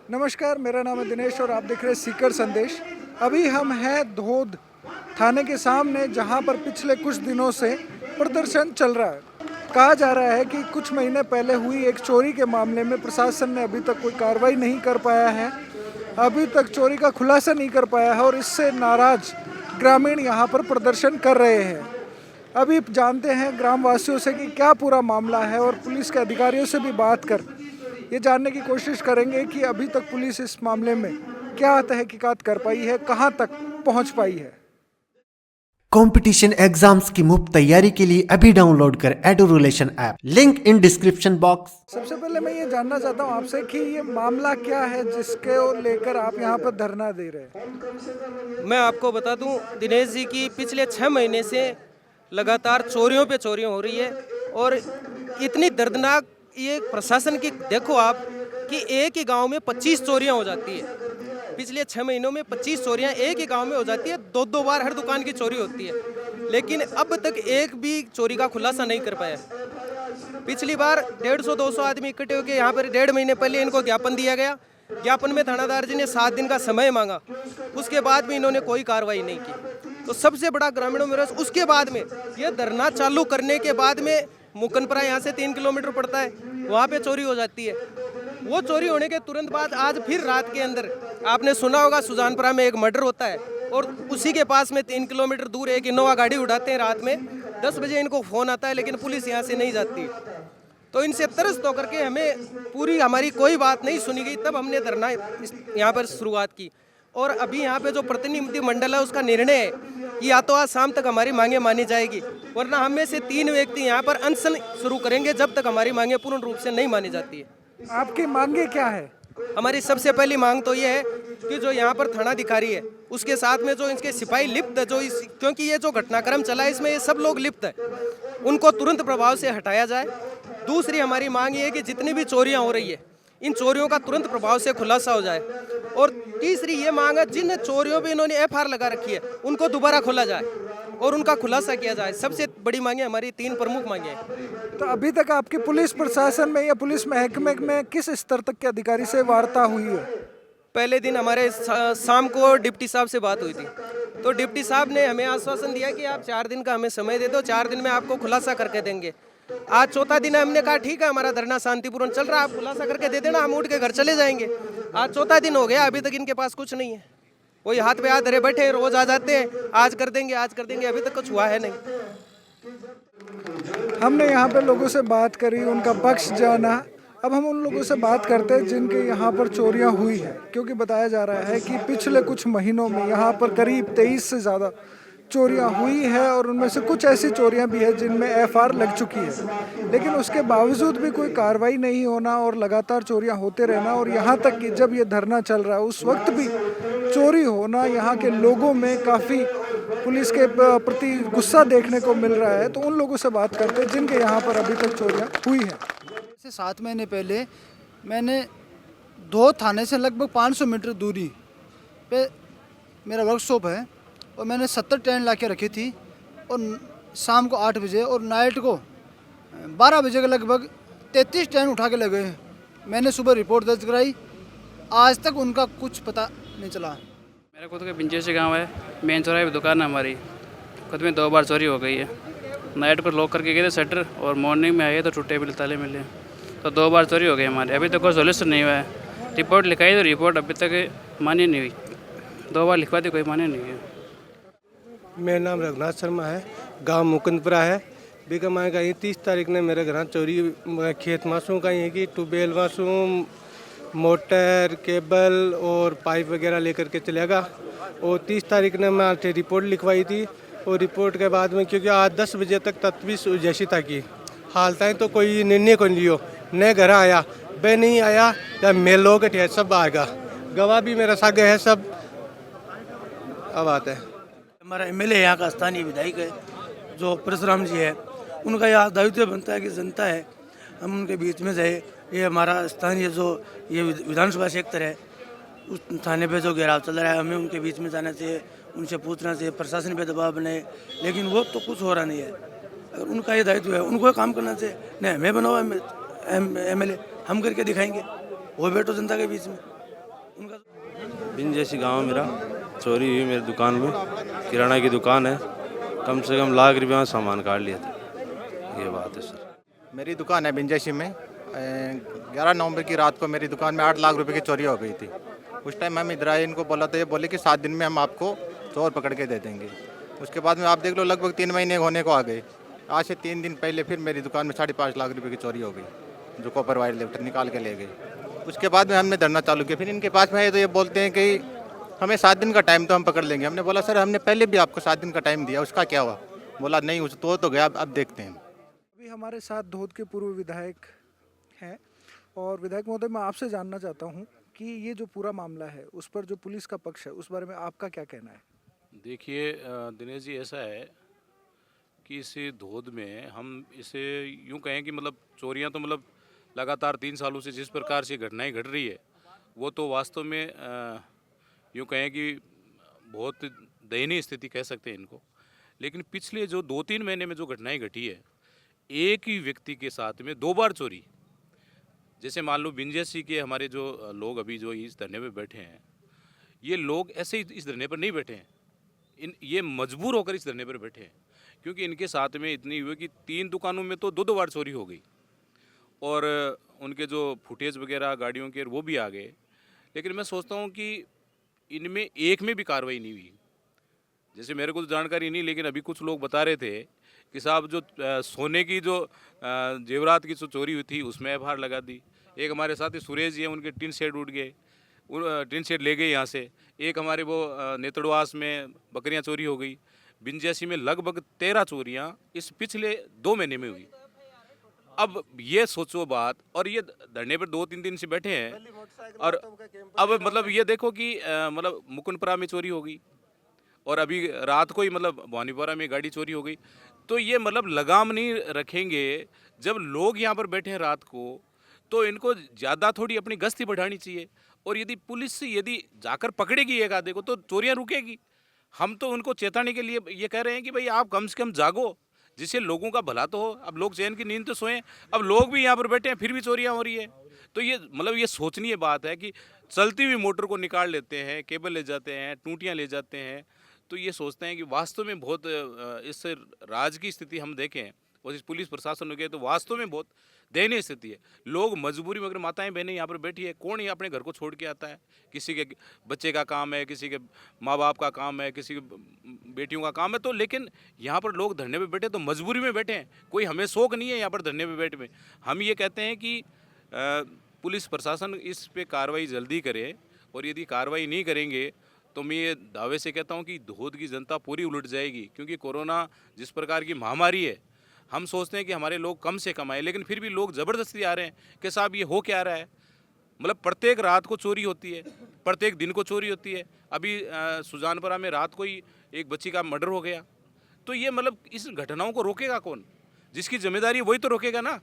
नमस्कार, मेरा नाम है दिनेश और आप देख रहे हैं सीकर संदेश। अभी हम हैं धोद थाने के सामने, जहां पर पिछले कुछ दिनों से प्रदर्शन चल रहा है। कहा जा रहा है कि कुछ महीने पहले हुई एक चोरी के मामले में प्रशासन ने अभी तक कोई कार्रवाई नहीं कर पाया है, अभी तक चोरी का खुलासा नहीं कर पाया है और इससे नाराज ग्रामीण यहां पर प्रदर्शन कर रहे हैं। अभी जानते हैं ग्रामवासियों से कि क्या पूरा मामला है और पुलिस के अधिकारियों से भी बात कर ये जानने की कोशिश करेंगे कि अभी तक पुलिस इस मामले में क्या तहकीकात कर पाई है, कहां तक पहुंच पाई है। कंपटीशन एग्जाम्स की मुफ्त तैयारी के लिए अभी डाउनलोड कर एडुरुलेशन app, link in description box. सबसे पहले मैं ये जानना चाहता हूँ आपसे कि ये मामला क्या है जिसके लेकर आप यहाँ पर धरना दे रहे हैं। मैं आपको बता दूं दिनेश जी की पिछले 6 महीने से लगातार चोरियों पे चोरियां हो रही है और इतनी दर्दनाक ये प्रशासन की देखो आप कि एक ही गांव में 25 चोरियां हो जाती है। पिछले 6 महीनों में 25 चोरियां एक ही गांव में हो जाती है, दो बार हर दुकान की चोरी होती है, लेकिन अब तक एक भी चोरी का खुलासा नहीं कर पाया। पिछली बार 150-200 आदमी इकट्ठे होकर यहाँ पर 1.5 महीने पहले इनको ज्ञापन दिया गया। ज्ञापन में थानादार जी ने 7 दिन का समय मांगा, उसके बाद भी इन्होंने कोई कार्रवाई नहीं की। तो सबसे बड़ा ग्रामीणों में रस उसके बाद में यह धरना चालू करने के बाद में मुकनपुरा यहाँ से 3 किलोमीटर पड़ता है, वहाँ पे चोरी हो जाती है। वो चोरी होने के तुरंत बाद आज फिर रात के अंदर आपने सुना होगा सुजानपुरा में एक मर्डर होता है और उसी के पास में 3 किलोमीटर दूर एक इनोवा गाड़ी उड़ाते हैं रात में। 10 बजे इनको फ़ोन आता है लेकिन पुलिस यहाँ से नहीं जाती। तो इनसे तरस होकर के हमें पूरी हमारी कोई बात नहीं सुनी गई, तब हमने धरना यहाँ पर शुरुआत की। और अभी यहाँ पे जो प्रतिनिधि मंडल है उसका निर्णय है कि या तो आज शाम तक हमारी मांगे मानी जाएगी, वरना हम में से 3 व्यक्ति यहाँ पर अनशन शुरू करेंगे जब तक हमारी मांगे पूर्ण रूप से नहीं मानी जाती है। आपकी मांगे क्या है? हमारी सबसे पहली मांग तो ये है कि जो यहाँ पर थानाधिकारी है उसके साथ में जो इनके सिपाही लिप्त है, क्योंकि ये जो घटनाक्रम चला है इसमें ये सब लोग लिप्त है, उनको तुरंत प्रभाव से हटाया जाए। दूसरी हमारी मांग ये है कि जितनी भी चोरियाँ हो रही है इन चोरियों का तुरंत प्रभाव से खुलासा हो जाए। और तीसरी ये मांग है जिन चोरियों पे इन्होंने FIR लगा रखी है उनको दोबारा खोला जाए और उनका खुलासा किया जाए। सबसे बड़ी मांगे हमारी 3 प्रमुख मांगे हैं। तो अभी तक आपकी पुलिस प्रशासन में या पुलिस महकमे में किस स्तर तक के अधिकारी से वार्ता हुई है? पहले दिन हमारे शाम को डिप्टी साहब से बात हुई थी, तो डिप्टी साहब ने हमें आश्वासन दिया कि आप 4 दिन का हमें समय दे दो, 4 दिन में आपको खुलासा करके देंगे। आज चौथा दिन है, हमने कहा ठीक है हमारा धरना शांतिपूर्ण चल रहा है, आप खुलासा करके दे देना, हम उठ के घर चले जाएंगे। आज चौथा दिन हो गया, अभी तक इनके पास कुछ नहीं है। वही हाथ पे हाथ धरे बैठे, रोज आ जाते हैं, आज कर देंगे आज कर देंगे, अभी तक कुछ हुआ है नहीं। हमने यहाँ पे लोगों से बात करी, उनका पक्ष जाना। अब हम उन लोगों से बात करते हैं जिनके यहाँ पर चोरियाँ हुई है, क्योंकि बताया जा रहा है कि पिछले कुछ महीनों में यहाँ पर करीब 23 से ज़्यादा चोरियां हुई है और उनमें से कुछ ऐसी चोरियां भी है जिनमें FIR लग चुकी है, लेकिन उसके बावजूद भी कोई कार्रवाई नहीं होना और लगातार चोरियां होते रहना। और यहाँ तक कि जब ये धरना चल रहा है उस वक्त भी चोरी होना, यहाँ के लोगों में काफ़ी पुलिस के प्रति गुस्सा देखने को मिल रहा है। तो उन लोगों से बात करते हैं जिनके यहाँ पर अभी तक चोरियाँ हुई हैं। से 7 महीने पहले मैंने धोद थाने से लगभग 500 मीटर दूरी पे मेरा वर्कशॉप है और मैंने 70 ट्रेन ला के रखी थी और शाम को 8 बजे और नाइट को 12 बजे के लगभग 33 ट्रेन उठा के लगे। मैंने सुबह रिपोर्ट दर्ज कराई, आज तक उनका कुछ पता नहीं चला। मेरा खुद का पिंचेसी गांव है, मेन चौराहे पे दुकान है हमारी। खुद में 2 बार चोरी हो गई है। नाइट को लॉक करके गए थे शटर और मॉर्निंग में आए तो टूटे मिले ताले मिले, तो 2 बार चोरी हो गई हमारे। अभी तक कोई सोल्यूशन नहीं हुआ है। रिपोर्ट लिखाई तो रिपोर्ट अभी तक मान्य नहीं हुई, 2 बार लिखवा दी, कोई मान्य नहीं हुई। मेरा नाम रघुनाथ शर्मा है, गांव मुकुंदपुरा है। बिकमाए का ये 30 तारीख ने मेरे घर चोरी खेत मासूम का ये कि ट्यूबवेल मासूम मोटर केबल और पाइप वगैरह लेकर के चलेगा। और 30 तारीख ने मैं रिपोर्ट लिखवाई थी और रिपोर्ट के बाद में क्योंकि आज 10 बजे तक तफ्तीश जैसी था कि हालत तो कोई निर्णय को नहीं लियो, न घर आया बे नहीं आया या मेलों के ठेर सब आएगा, गवाह भी मेरा साथ है सब। अब आता है हमारा MLA यहाँ का स्थानीय विधायक है जो परशुराम जी है, उनका यह दायित्व बनता है कि जनता है हम उनके बीच में जाए। ये हमारा स्थानीय जो ये विधानसभा क्षेत्र है उस थाने पे जो घेराव चल रहा है, हमें उनके बीच में जाना चाहिए, उनसे पूछना चाहिए, प्रशासन पे दबाव बनाए, लेकिन वो तो कुछ हो रहा नहीं है। अगर उनका ये दायित्व है उनको काम करना चाहिए, नहीं हमें बनाओ MLA, हम करके दिखाएंगे, वो बैठो जनता के बीच में। उनका बिन जैसी गांव है मेरा। चोरी हुई मेरी दुकान में, किराना की दुकान है, कम से कम लाख रुपये में सामान काट लिया था। ये बात है सर। मेरी दुकान है बिंजैशी में। 11 नवंबर की रात को मेरी दुकान में 8 लाख रुपए की चोरी हो गई थी। उस टाइम हम इधर आए, इनको बोला था, ये बोले कि 7 दिन में हम आपको चोर पकड़ के दे देंगे। उसके बाद में आप देख लो लगभग 3 महीने होने को आ गए। आज से 3 दिन पहले फिर मेरी दुकान में 5.5 लाख रुपए की चोरी हो गई, जो कॉपर वायर लिफ्टर निकाल के ले गए। उसके बाद में हमने धरना चालू किया। फिर इनके पास में आए तो ये बोलते हैं कि हमें 7 दिन का टाइम तो हम पकड़ लेंगे। हमने बोला सर हमने पहले भी आपको 7 दिन का टाइम दिया, उसका क्या हुआ? बोला नहीं, उस तो गया, अब देखते हैं। अभी हमारे साथ धोद के पूर्व विधायक हैं और विधायक महोदय मैं आपसे जानना चाहता हूं कि ये जो पूरा मामला है उस पर जो पुलिस का पक्ष है उस बारे में आपका क्या कहना है? देखिए दिनेश जी, ऐसा है कि इस धोद में हम इसे यूं कहें कि मतलब चोरियां तो मतलब लगातार 3 सालों से जिस प्रकार से घटनाएं घट रही है वो तो वास्तव में यूं कहें कि बहुत दयनीय स्थिति कह सकते हैं इनको। लेकिन पिछले जो 2-3 महीने में जो घटनाएं घटी है, एक ही व्यक्ति के साथ में 2 बार चोरी। जैसे मान लो बिंजैसी के हमारे जो लोग अभी जो इस धरने पे बैठे हैं, ये लोग ऐसे ही इस धरने पर नहीं बैठे हैं, ये मजबूर होकर इस धरने पर बैठे हैं क्योंकि इनके साथ में इतनी हुई कि 3 दुकानों में तो 2-2 बार चोरी हो गई और उनके जो फुटेज वगैरह गाड़ियों के वो भी आ गए। लेकिन मैं सोचता हूँ कि इनमें एक में भी कार्रवाई नहीं हुई। जैसे मेरे को तो जानकारी नहीं, लेकिन अभी कुछ लोग बता रहे थे कि साहब जो सोने की जो जेवरात की जो चोरी हुई थी उसमें एफआईआर लगा दी। एक हमारे साथी सुरेश जी हैं, उनके टिन शेड उड़ गए, टिन शेड ले गए यहाँ से। एक हमारे वो नेतड़वास में बकरियाँ चोरी हो गई। बिंजैसी में लगभग 13 चोरियाँ इस पिछले 2 महीने में हुई। अब ये सोचो बात, और ये धरने पर 2-3 दिन से बैठे हैं और अब मतलब ये देखो कि मतलब मुकुंदपुरा में चोरी हो गई और अभी रात को ही मतलब भवानीपुरा में गाड़ी चोरी हो गई। तो ये मतलब लगाम नहीं रखेंगे जब लोग यहाँ पर बैठे हैं रात को, तो इनको ज़्यादा थोड़ी अपनी गश्ती बढ़ानी चाहिए। और यदि पुलिस यदि जाकर पकड़ेगी एक आधे को तो चोरियाँ रुकेगी। हम तो उनको चेताने के लिए ये कह रहे हैं कि भाई आप कम से कम जागो, जिससे लोगों का भला तो हो। अब लोग चैन की नींद तो सोएं, अब लोग भी यहाँ पर बैठे हैं फिर भी चोरियाँ हो रही है। तो ये मतलब ये सोचनीय बात है कि चलती हुई मोटर को निकाल लेते हैं, केबल ले जाते हैं, टूटियाँ ले जाते हैं। तो ये सोचते हैं कि वास्तव में बहुत इस राज्य की स्थिति हम देखें और इस पुलिस प्रशासन हो गए तो वास्तव में बहुत दयनीय स्थिति है। लोग मजबूरी में, अगर माताएं बहनें यहाँ पर बैठी है, कौन ही अपने घर को छोड़ के आता है? किसी के बच्चे का काम है, किसी के माँ बाप का काम है, किसी के बेटियों का काम है। तो लेकिन यहाँ पर लोग धरने पे बैठे तो मजबूरी में बैठे हैं, कोई हमें शौक नहीं है यहाँ पर धरने पे बैठे में। हम ये कहते हैं कि पुलिस प्रशासन इस पे कार्रवाई जल्दी करे, और यदि कार्रवाई नहीं करेंगे तो मैं ये दावे से कहता हूँ कि धोद की जनता पूरी उलट जाएगी। क्योंकि कोरोना जिस प्रकार की महामारी है, हम सोचते हैं कि हमारे लोग कम से कम आए, लेकिन फिर भी लोग ज़बरदस्ती आ रहे हैं कि साहब ये हो क्या रहा है। मतलब प्रत्येक रात को चोरी होती है, प्रत्येक दिन को चोरी होती है। अभी सुजानपुरा में रात को ही एक बच्ची का मर्डर हो गया। तो ये मतलब इस घटनाओं को रोकेगा कौन? जिसकी जिम्मेदारी वही तो रोकेगा ना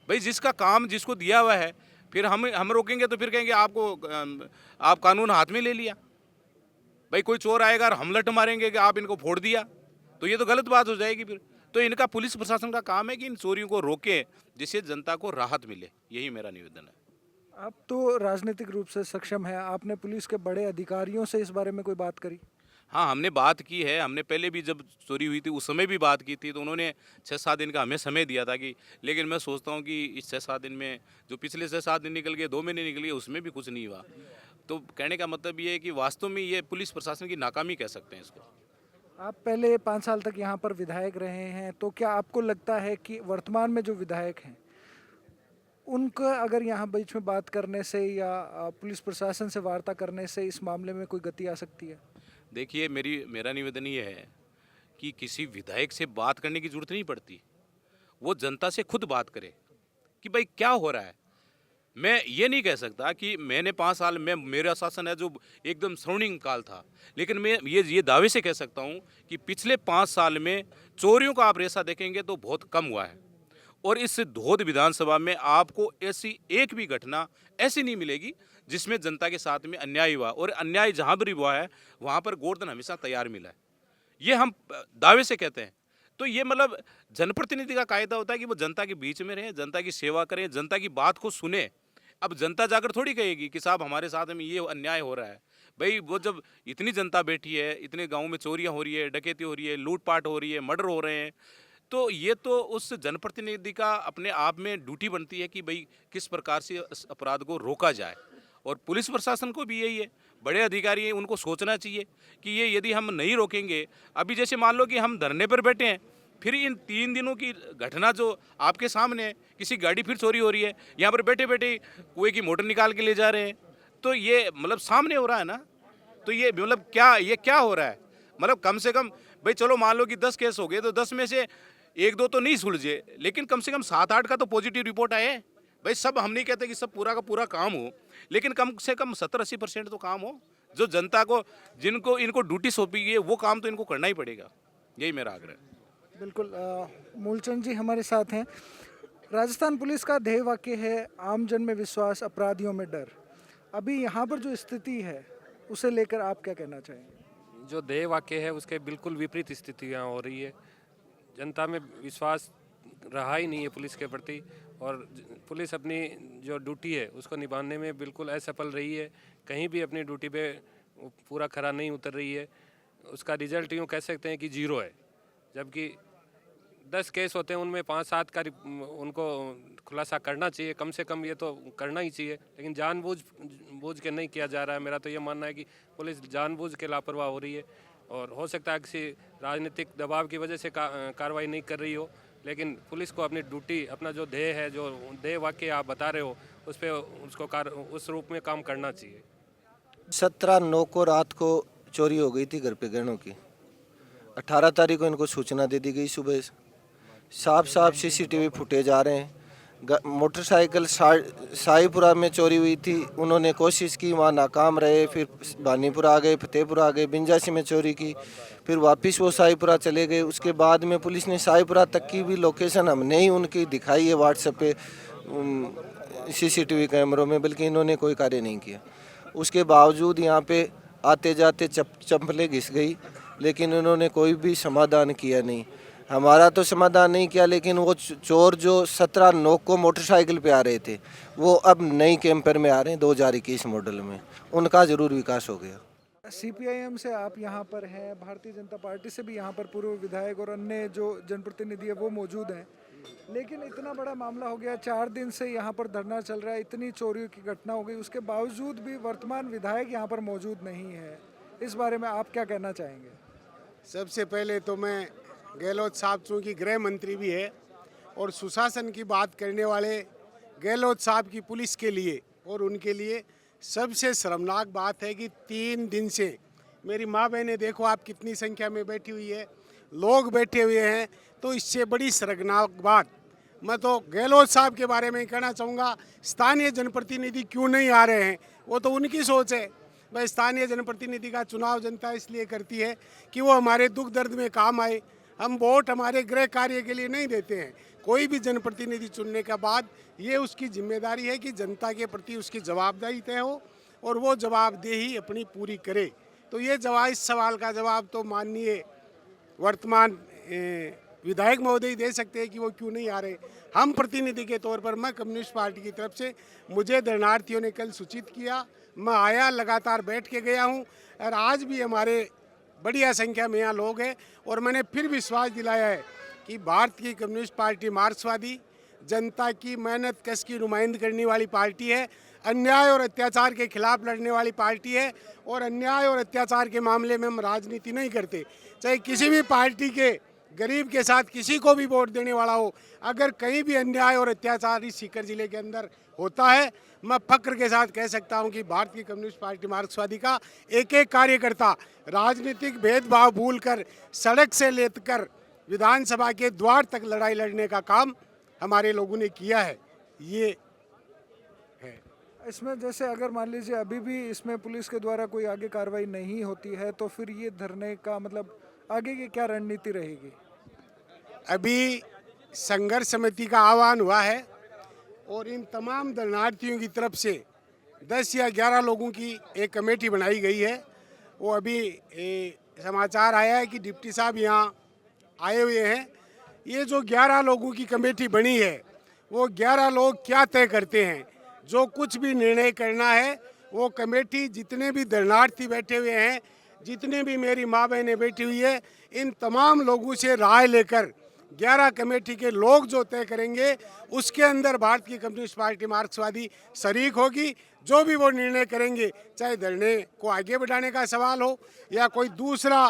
भाई, जिसका काम जिसको दिया हुआ है। फिर हम रोकेंगे तो फिर कहेंगे आप कानून हाथ में ले लिया। भाई कोई चोर आएगा और हम लट मारेंगे कि आप इनको फोड़ दिया, तो ये तो गलत बात हो जाएगी फिर। तो इनका पुलिस प्रशासन का काम है कि इन चोरियों को रोके, जिससे जनता को राहत मिले। यही मेरा निवेदन है। आप तो राजनीतिक रूप से सक्षम है, आपने पुलिस के बड़े अधिकारियों से इस बारे में कोई बात करी? हाँ, हमने बात की है। हमने पहले भी जब चोरी हुई थी उस समय भी बात की थी, तो उन्होंने 6-7 दिन का हमें समय दिया था कि, लेकिन मैं सोचता हूँ कि इस 6-7 दिन में जो पिछले 6-7 दिन निकल गए, 2 महीने निकल गए, उसमें भी कुछ नहीं हुआ। तो कहने का मतलब ये है कि वास्तव में ये पुलिस प्रशासन की नाकामी कह सकते हैं इसको। आप पहले 5 साल तक यहाँ पर विधायक रहे हैं, तो क्या आपको लगता है कि वर्तमान में जो विधायक हैं उनका अगर यहाँ बीच में बात करने से या पुलिस प्रशासन से वार्ता करने से इस मामले में कोई गति आ सकती है? देखिए, मेरा निवेदन ये है कि किसी विधायक से बात करने की जरूरत नहीं पड़ती। वो जनता से खुद बात करे कि भाई क्या हो रहा है। मैं ये नहीं कह सकता कि मैंने 5 साल में मेरा शासन है जो एकदम स्वर्णिम काल था, लेकिन मैं ये दावे से कह सकता हूँ कि पिछले 5 साल में चोरियों का आप रेशा देखेंगे तो बहुत कम हुआ है। और इस धोद विधानसभा में आपको ऐसी एक भी घटना ऐसी नहीं मिलेगी जिसमें जनता के साथ में अन्याय हुआ, और अन्याय जहाँ भी हुआ है वहाँ पर गोवर्धन हमेशा तैयार मिला है। ये हम दावे से कहते हैं। तो ये मतलब जनप्रतिनिधि का कायदा होता है कि वो जनता के बीच में रहे, जनता की सेवा करें, जनता की बात को सुने। अब जनता जाकर थोड़ी कहेगी कि साहब हमारे साथ में ये अन्याय हो रहा है। भाई वो जब इतनी जनता बैठी है, इतने गाँव में चोरियाँ हो रही है, डकैती हो रही है, लूटपाट हो रही है, मर्डर हो रहे हैं, तो ये तो उस जनप्रतिनिधि का अपने आप में ड्यूटी बनती है कि भाई किस प्रकार से इस अपराध को रोका जाए। और पुलिस प्रशासन को भी यही है, बड़े अधिकारी हैं, उनको सोचना चाहिए कि ये यदि हम नहीं रोकेंगे, अभी जैसे मान लो कि हम धरने पर बैठे हैं, फिर इन 3 दिनों की घटना जो आपके सामने है, किसी गाड़ी फिर चोरी हो रही है, यहाँ पर बैठे बैठे कुएं की मोटर निकाल के ले जा रहे हैं, तो ये मतलब सामने हो रहा है ना। तो ये मतलब क्या हो रहा है? मतलब कम से कम भाई चलो मान लो कि 10 केस हो गए तो 10 में से 1-2 तो नहीं सुलझे, लेकिन कम से कम 7-8 का तो पॉजिटिव रिपोर्ट आए। भाई सब हम नहीं कहते कि सब पूरा का पूरा काम हो, लेकिन कम से कम 70-80% तो काम हो, जो जनता को जिनको इनको ड्यूटी सौंपी गई है वो काम तो इनको करना ही पड़ेगा। यही मेरा आग्रह है। बिल्कुल। मूलचंद जी हमारे साथ हैं। राजस्थान पुलिस का ध्येय वाक्य है आमजन में विश्वास, अपराधियों में डर। अभी यहाँ पर जो स्थिति है उसे लेकर आप क्या कहना चाहेंगे? जो ध्येय वाक्य है उसके बिल्कुल विपरीत स्थितियाँ हो रही है। जनता में विश्वास रहा ही नहीं है पुलिस के प्रति, और पुलिस अपनी जो ड्यूटी है उसको निभाने में बिल्कुल असफल रही है। कहीं भी अपनी ड्यूटी पे पूरा खरा नहीं उतर रही है। उसका रिजल्ट यूँ कह सकते हैं कि 0 है। जबकि 10 केस होते हैं उनमें 5-7 का उनको खुलासा करना चाहिए, कम से कम ये तो करना ही चाहिए, लेकिन जानबूझ के नहीं किया जा रहा है। मेरा तो ये मानना है कि पुलिस जानबूझ के लापरवाह हो रही है, और हो सकता है किसी राजनीतिक दबाव की वजह से कार्रवाई नहीं कर रही हो, लेकिन पुलिस को अपनी ड्यूटी, अपना जो ध्येय है, जो ध्येय वाक्य आप बता रहे हो, उस पर उसको उस रूप में काम करना चाहिए। 17/9 को रात को चोरी हो गई थी घर पे गहनों की। 18 तारीख को इनको सूचना दे दी गई सुबह। साफ CCTV फुटेज आ रहे हैं। मोटरसाइकिल शाहीपुरा में चोरी हुई थी, उन्होंने कोशिश की, वहाँ नाकाम रहे। फिर बानीपुरा आ गए, फतेहपुरा आ गए, बिंजासी में चोरी की, फिर वापस वो शाहीपुरा चले गए। उसके बाद में पुलिस ने शाहीपुरा तक की भी लोकेशन हमने ही उनकी दिखाई है व्हाट्सएप पे CCTV कैमरों में, बल्कि इन्होंने कोई कार्य नहीं किया। उसके बावजूद यहाँ पे आते जाते चप्पलें घिस गई, लेकिन उन्होंने कोई भी समाधान किया नहीं। हमारा तो समाधान नहीं किया, लेकिन वो चोर जो 17/9 को मोटरसाइकिल पे आ रहे थे, वो अब नई कैंपर में आ रहे हैं 2021 मॉडल में। उनका ज़रूर विकास हो गया। CPIM से आप यहाँ पर हैं, भारतीय जनता पार्टी से भी यहाँ पर पूर्व विधायक और अन्य जो जनप्रतिनिधि है वो मौजूद हैं, लेकिन इतना बड़ा मामला हो गया, 4 दिन से यहाँ पर धरना चल रहा है, इतनी चोरियों की घटना हो गई, उसके बावजूद भी वर्तमान विधायक यहाँ पर मौजूद नहीं है। इस बारे में आप क्या कहना चाहेंगे? सबसे पहले तो मैं गहलोत साहब, चूँकि गृह मंत्री भी है और सुशासन की बात करने वाले गहलोत साहब की पुलिस के लिए और उनके लिए सबसे शर्मनाक बात है कि 3 दिन से मेरी माँ बहनें देखो आप कितनी संख्या में बैठी हुई है, लोग बैठे हुए हैं, तो इससे बड़ी शर्मनाक बात मैं तो गहलोत साहब के बारे में कहना चाहूँगा। स्थानीय जनप्रतिनिधि क्यों नहीं आ रहे हैं, वो तो उनकी सोच है। भाई स्थानीय जनप्रतिनिधि का चुनाव जनता इसलिए करती है कि वो हमारे दुख दर्द में काम आए। हम वोट हमारे गृह कार्य के लिए नहीं देते हैं। कोई भी जनप्रतिनिधि चुनने के बाद ये उसकी जिम्मेदारी है कि जनता के प्रति उसकी जवाबदेही तय हो और वो जवाबदेही अपनी पूरी करे। तो ये इस सवाल का जवाब तो माननीय वर्तमान विधायक महोदय दे सकते हैं कि वो क्यों नहीं आ रहे। हम प्रतिनिधि के तौर पर, मैं कम्युनिस्ट पार्टी की तरफ से, मुझे दर्शनार्थियों ने कल सूचित किया, मैं आया, लगातार बैठ के गया हूँ, और आज भी हमारे बढ़िया संख्या में यहाँ लोग हैं। और मैंने फिर विश्वास दिलाया है कि भारत की कम्युनिस्ट पार्टी मार्क्सवादी जनता की मेहनत कश की नुमाइंदगी करने वाली पार्टी है, अन्याय और अत्याचार के खिलाफ लड़ने वाली पार्टी है, और अन्याय और अत्याचार के मामले में हम राजनीति नहीं करते। चाहे किसी भी पार्टी के गरीब के साथ किसी को भी वोट देने वाला हो, अगर कहीं भी अन्याय और अत्याचार इस सीकर जिले के अंदर होता है, मैं फक्र के साथ कह सकता हूं कि भारतीय कम्युनिस्ट पार्टी मार्क्सवादी का एक एक कार्यकर्ता राजनीतिक भेदभाव भूलकर सड़क से लेकर विधानसभा के द्वार तक लड़ाई लड़ने का काम हमारे लोगों ने किया है। ये है इसमें, जैसे अगर मान लीजिए अभी भी इसमें पुलिस के द्वारा कोई आगे कार्रवाई नहीं होती है, तो फिर ये धरने का मतलब आगे की क्या रणनीति रहेगी? अभी संघर्ष समिति का आह्वान हुआ है और इन तमाम दर्शनार्थियों की तरफ से 10 या 11 लोगों की एक कमेटी बनाई गई है। वो अभी समाचार आया है कि डिप्टी साहब यहाँ आए हुए हैं। ये जो 11 लोगों की कमेटी बनी है, वो 11 लोग क्या तय करते हैं, जो कुछ भी निर्णय करना है वो कमेटी, जितने भी दर्शनार्थी बैठे हुए हैं, जितने भी मेरी माँ बहनें बैठी हुई है, इन तमाम लोगों से राय लेकर 11 कमेटी के लोग जो तय करेंगे उसके अंदर भारतीय कम्युनिस्ट पार्टी मार्क्सवादी शरीक होगी। जो भी वो निर्णय करेंगे, चाहे धरने को आगे बढ़ाने का सवाल हो या कोई दूसरा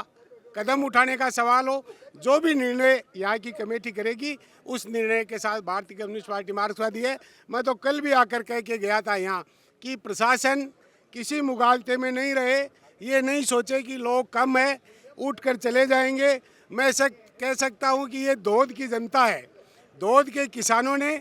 कदम उठाने का सवाल हो, जो भी निर्णय यहाँ की कमेटी करेगी उस निर्णय के साथ भारतीय कम्युनिस्ट पार्टी मार्क्सवादी है। मैं तो कल भी आकर कह के गया था यहाँ कि प्रशासन किसी मुगालते में नहीं रहे, ये नहीं सोचे कि लोग कम है उठ कर चले जाएंगे। मैं कह सकता हूँ कि ये धोद की जनता है। धोद के किसानों ने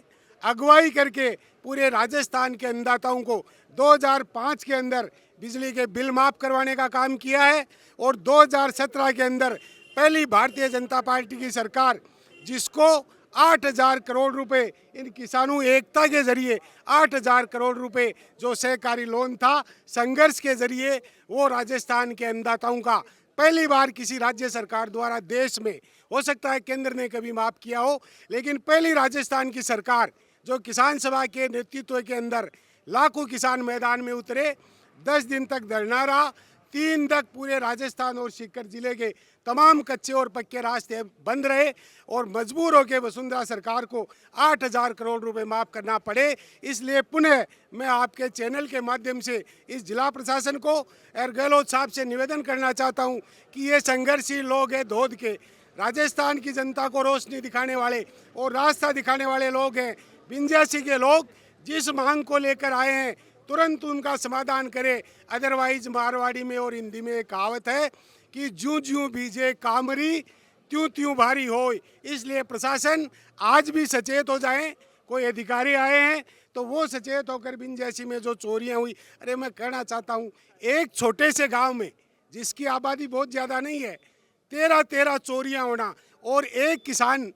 अगुवाई करके पूरे राजस्थान के अन्नदाताओं को 2005 के अंदर बिजली के बिल माफ़ करवाने का काम किया है और 2017 के अंदर पहली भारतीय जनता पार्टी की सरकार, जिसको 8,000 करोड़ रुपए इन किसानों एकता के जरिए 8,000 करोड़ रुपए जो सहकारी लोन था संघर्ष के जरिए, वो राजस्थान के अन्नदाताओं का पहली बार किसी राज्य सरकार द्वारा देश में, हो सकता है केंद्र ने कभी माफ़ किया हो, लेकिन पहली राजस्थान की सरकार जो किसान सभा के नेतृत्व के अंदर लाखों किसान मैदान में उतरे, 10 दिन तक धरना रहा, 3 तक पूरे राजस्थान और सीकर जिले के तमाम कच्चे और पक्के रास्ते बंद रहे और मजबूर होकर वसुंधरा सरकार को 8,000 करोड़ रुपए माफ़ करना पड़े। इसलिए पुनः मैं आपके चैनल के माध्यम से इस जिला प्रशासन को और गहलोत साहब से निवेदन करना चाहता हूं कि ये संघर्षी लोग हैं धोद के, राजस्थान की जनता को रोशनी दिखाने वाले और रास्ता दिखाने वाले लोग हैं। विंध्याचल के लोग जिस मांग को लेकर आए हैं तुरंत उनका समाधान करें, अदरवाइज मारवाड़ी में और हिंदी में एक कहावत है कि ज्यों ज्यों बीजे कामरी त्यों त्यों भारी हो। इसलिए प्रशासन आज भी सचेत हो जाए। कोई अधिकारी आए हैं तो वो सचेत होकर विंध्याचल में जो चोरियां हुई, अरे मैं कहना चाहता हूँ एक छोटे से गांव में जिसकी आबादी बहुत ज़्यादा नहीं है, 13 चोरियां होना और एक किसान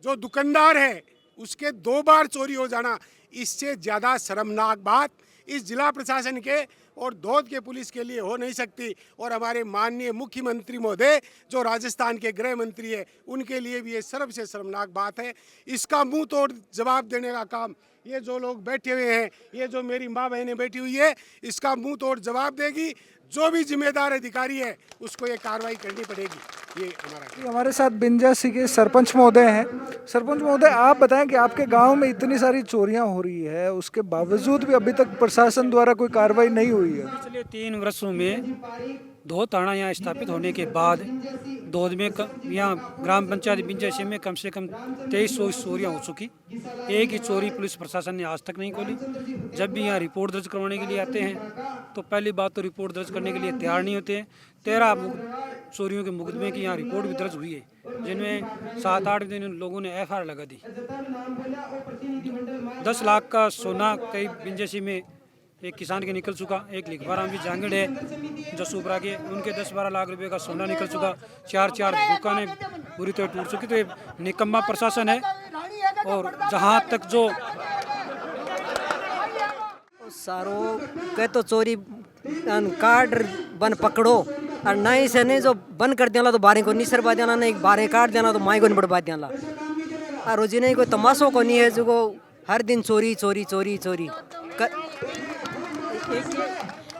जो दुकानदार है उसके 2 बार चोरी हो जाना, इससे ज़्यादा शर्मनाक बात इस जिला प्रशासन के और धोद के पुलिस के लिए हो नहीं सकती। और हमारे माननीय मुख्यमंत्री महोदय जो राजस्थान के गृह मंत्री है, उनके लिए भी ये सबसे शर्मनाक बात है। इसका मुंह तोड़ जवाब देने का काम ये जो लोग बैठे हुए हैं, ये जो मेरी माँ बहनें बैठी हुई है, इसका मुंह तोड़ जवाब देगी। जो भी जिम्मेदार अधिकारी है उसको ये कार्रवाई करनी पड़ेगी। ये हमारे साथ विंध्याचल के सरपंच महोदय हैं। सरपंच महोदय, आप बताएं कि आपके गांव में इतनी सारी चोरियां हो रही है, उसके बावजूद भी अभी तक प्रशासन द्वारा कोई कार्रवाई नहीं हुई है। पिछले 3 वर्षों में धोद थाना यहाँ स्थापित होने के बाद धोद में यहाँ ग्राम पंचायत विंध्याचल में कम से कम 2300 चोरियाँ हो चुकी। एक ही चोरी पुलिस प्रशासन ने आज तक नहीं खोली। जब भी यहाँ रिपोर्ट दर्ज करवाने के लिए आते हैं तो पहली बात तो रिपोर्ट दर्ज करने के लिए तैयार नहीं होते हैं। 13 चोरियों के मुकदमे की यहाँ रिपोर्ट भी दर्ज हुई है, जिनमें 7-8 दिन लोगों ने FIR लगा दी। 10 लाख का सोना कई विंध्याचल में एक किसान के निकल चुका। एक लिखवाराम भी जांगड़ है जसूपरा के, उनके 10-12 लाख रुपए का सोना निकल चुका। 4 दुकानें बुरी तरह टूट चुकी। तो ये निकम्मा प्रशासन है। और जहाँ तक जो सारो कह तो चोरी कार्ड बन पकड़ो और नहीं से नहीं जो बंद कर देना तो बारे को नहीं सरवा देना, नहीं बारे काट देना तो माई को नहीं बढ़वा देना। और रोजी नहीं कोई तमाशो को नहीं है जो को हर दिन चोरी चोरी चोरी चोरी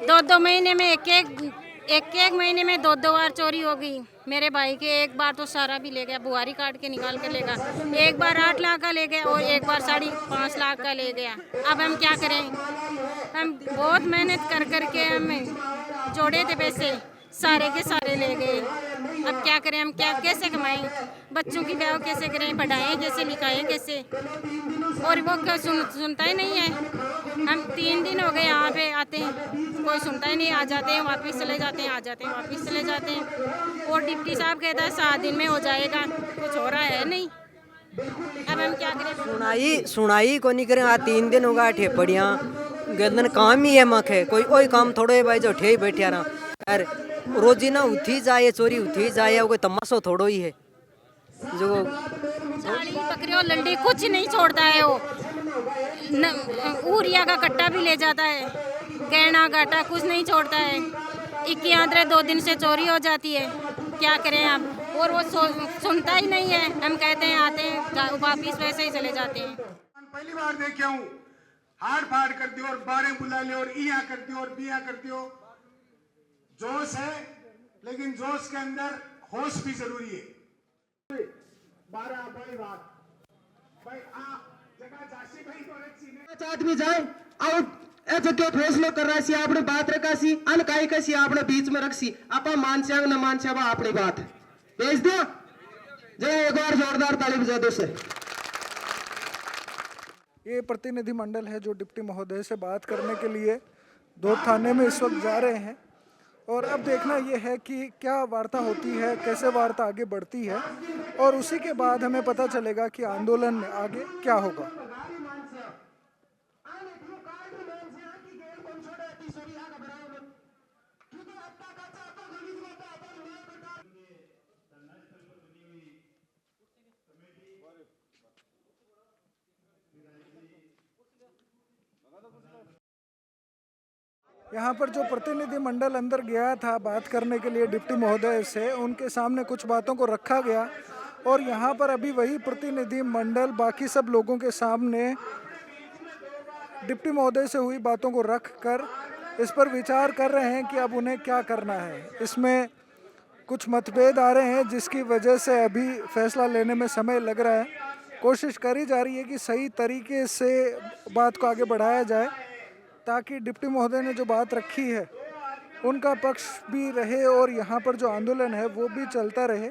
2 महीने में एक महीने में 2 बार चोरी हो गई। मेरे भाई के एक बार तो सारा भी ले गया, बुआरी काट के निकाल के ले गया। एक बार 8 लाख का ले गया और एक बार 5.5 लाख का ले गया। अब हम क्या करें? हम बहुत मेहनत कर करके हम जोड़े थे पैसे, सारे के सारे ले गए। अब क्या करें? हम कैसे कमाएं? बच्चों की ब्याह कैसे करें? पढ़ाएं कैसे? लिखाएं कैसे? और वो क्या सुनता ही नहीं है। हम 3 दिन हो गए यहाँ पे आते हैं, कोई सुनता ही नहीं। आ जाते हैं वापस चले जाते हैं, आ जाते हैं वापस चले जाते हैं। और डिप्टी साहब कहता है 7 दिन में हो जाएगा, कुछ हो रहा है नहीं। अब हम क्या करें? सुनाई को नहीं करें। 3 दिन होगा ठेपड़ियाँ गर्दन काम ही है मखे, कोई काम थोड़े भाई जो ठे बैठा रहा। अरे रोजी ना उठी जाए चोरी उठी जाए, कोई तमाशो थोड़ो ही है जो बकरियों लंडी कुछ नहीं छोड़ता है। वो ऊरिया का कट्टा भी ले जाता है, गहना गाटा कुछ नहीं छोड़ता है। 21 2 दिन से चोरी हो जाती है, क्या करें आप? और वो सुनता ही नहीं है। हम कहते हैं आते हैं वापिस वैसे ही चले जाते हैं। पहली बार देखे हूँ हाड़ फाड़ कर दियो और बारे बुला लियो और इया कर दियो और बिया कर दियो। जोश है, लेकिन जोश के अंदर होश भी जरूरी है। 12 बड़ी बात भाई आ जगह जासी भाई तो रखी ने आदमी जाए आउट ए जो फैसलो कर रहा सी आपने बात रखा सी अन काई का सी आपने बीच में रखी आपा मानस्या न मानस्या बा अपनी बात भेज दो। जय, एक बार जोरदार ताली बजा दो से। ये प्रतिनिधिमंडल है जो डिप्टी महोदय से बात करने के लिए धोद थाने में इस वक्त जा रहे हैं और अब देखना ये है कि क्या वार्ता होती है, कैसे वार्ता आगे बढ़ती है और उसी के बाद हमें पता चलेगा कि आंदोलन में आगे क्या होगा। यहाँ पर जो प्रतिनिधि मंडल अंदर गया था बात करने के लिए डिप्टी महोदय से, उनके सामने कुछ बातों को रखा गया और यहाँ पर अभी वही प्रतिनिधि मंडल बाकी सब लोगों के सामने डिप्टी महोदय से हुई बातों को रख कर इस पर विचार कर रहे हैं कि अब उन्हें क्या करना है। इसमें कुछ मतभेद आ रहे हैं जिसकी वजह से अभी फैसला लेने में समय लग रहा है। कोशिश करी जा रही है कि सही तरीके से बात को आगे बढ़ाया जाए ताकि डिप्टी महोदय ने जो बात रखी है उनका पक्ष भी रहे और यहाँ पर जो आंदोलन है वो भी चलता रहे।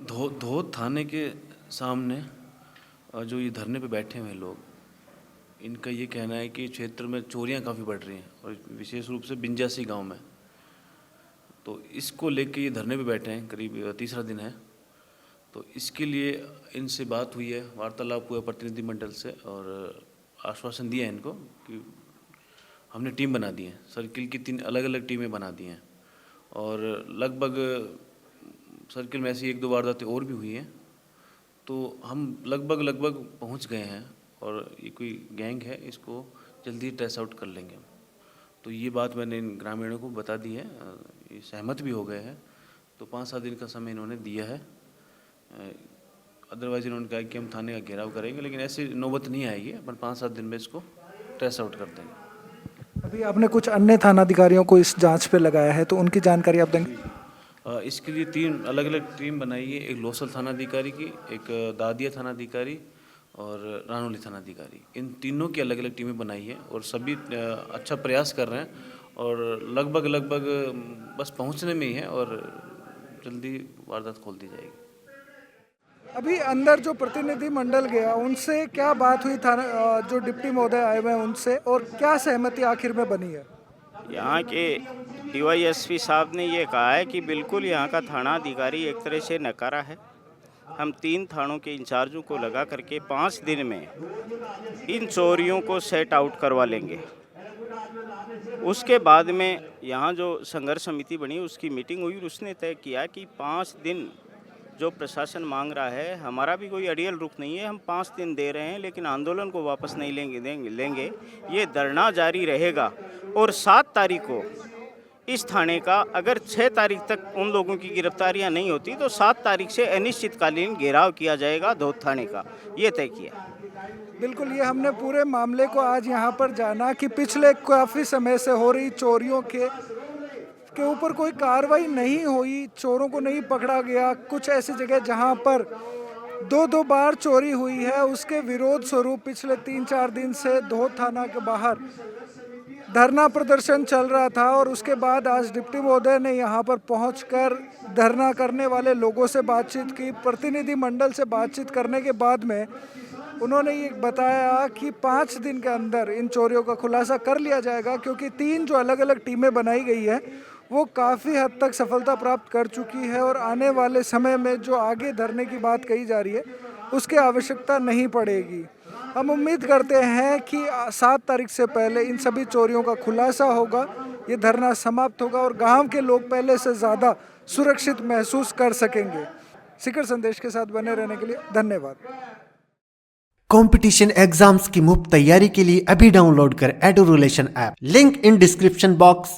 धोद थाने के सामने जो ये धरने पे बैठे हुए लोग, इनका ये कहना है कि क्षेत्र में चोरियां काफ़ी बढ़ रही हैं और विशेष रूप से बिंजासी गांव में। तो इसको लेके ये धरने पे बैठे हैं, करीब तीसरा दिन है। तो इसके लिए इनसे बात हुई है, वार्तालाप हुआ प्रतिनिधिमंडल से और आश्वासन दिया है इनको कि हमने टीम बना दी है, सर्किल की 3 अलग अलग टीमें बना दी हैं और लगभग सर्किल में ऐसी 1-2 वारदातें और भी हुई हैं। तो हम लगभग पहुंच गए हैं और ये कोई गैंग है, इसको जल्दी ट्रेस आउट कर लेंगे। तो ये बात मैंने इन ग्रामीणों को बता दी है, ये सहमत भी हो गए हैं। तो 5-7 दिन का समय इन्होंने दिया है। अदरवाइज इन्होंने कहा कि हम थाने का घेराव करेंगे, लेकिन ऐसी नौबत नहीं आएगी, अपन 5-7 दिन में इसको ट्रेस आउट कर देंगे। अभी आपने कुछ अन्य थानाधिकारियों को इस जांच पे लगाया है, तो उनकी जानकारी आप देंगे? इसके लिए 3 अलग अलग टीम बनाई है, एक लोसल थानाधिकारी की, एक दादिया थानाधिकारी और रानोली थानाधिकारी। इन तीनों की अलग अलग टीमें बनाई है और सभी अच्छा प्रयास कर रहे हैं और लगभग बस पहुंचने में ही है और जल्दी वारदात खोल दी जाएगी। अभी अंदर जो प्रतिनिधि मंडल गया उनसे क्या बात हुई था, जो डिप्टी महोदय आए हुए हैं उनसे, और क्या सहमति आखिर में बनी है? यहाँ के डीवाईएसपी साहब ने ये कहा है कि बिल्कुल यहाँ का थाना अधिकारी एक तरह से नकारा है। हम 3 थानों के इंचार्जों को लगा करके 5 दिन में इन चोरियों को सेट आउट करवा लेंगे। उसके बाद में यहाँ जो संघर्ष समिति बनी उसकी मीटिंग हुई और उसने तय किया कि 5 दिन जो प्रशासन मांग रहा है, हमारा भी कोई अड़ियल रुख नहीं है, हम 5 दिन दे रहे हैं, लेकिन आंदोलन को वापस नहीं लेंगे। ये धरना जारी रहेगा और 7 तारीख को इस थाने का अगर 6 तारीख तक उन लोगों की गिरफ्तारियां नहीं होती तो 7 तारीख से अनिश्चितकालीन घेराव किया जाएगा धोद थाने का, ये तय किया। बिल्कुल, ये हमने पूरे मामले को आज यहाँ पर जाना कि पिछले काफ़ी समय से हो रही चोरियों के ऊपर कोई कार्रवाई नहीं हुई, चोरों को नहीं पकड़ा गया। कुछ ऐसी जगह जहाँ पर 2-2 बार चोरी हुई है, उसके विरोध स्वरूप पिछले 3-4 दिन से धोद थाना के बाहर धरना प्रदर्शन चल रहा था और उसके बाद आज डिप्टी महोदय ने यहाँ पर पहुंचकर धरना करने वाले लोगों से बातचीत की। प्रतिनिधि मंडल से बातचीत करने के बाद में उन्होंने ये बताया कि 5 दिन के अंदर इन चोरियों का खुलासा कर लिया जाएगा, क्योंकि 3 जो अलग अलग टीमें बनाई गई है वो काफ़ी हद तक सफलता प्राप्त कर चुकी है और आने वाले समय में जो आगे धरने की बात कही जा रही है उसकी आवश्यकता नहीं पड़ेगी। हम उम्मीद करते हैं कि 7 तारीख से पहले इन सभी चोरियों का खुलासा होगा, ये धरना समाप्त होगा और गांव के लोग पहले से ज़्यादा सुरक्षित महसूस कर सकेंगे। सीकर संदेश के साथ बने रहने के लिए धन्यवाद। कंपटीशन एग्जाम्स की मुफ्त तैयारी के लिए अभी डाउनलोड कर एडुरुलेशन app. Link in description box.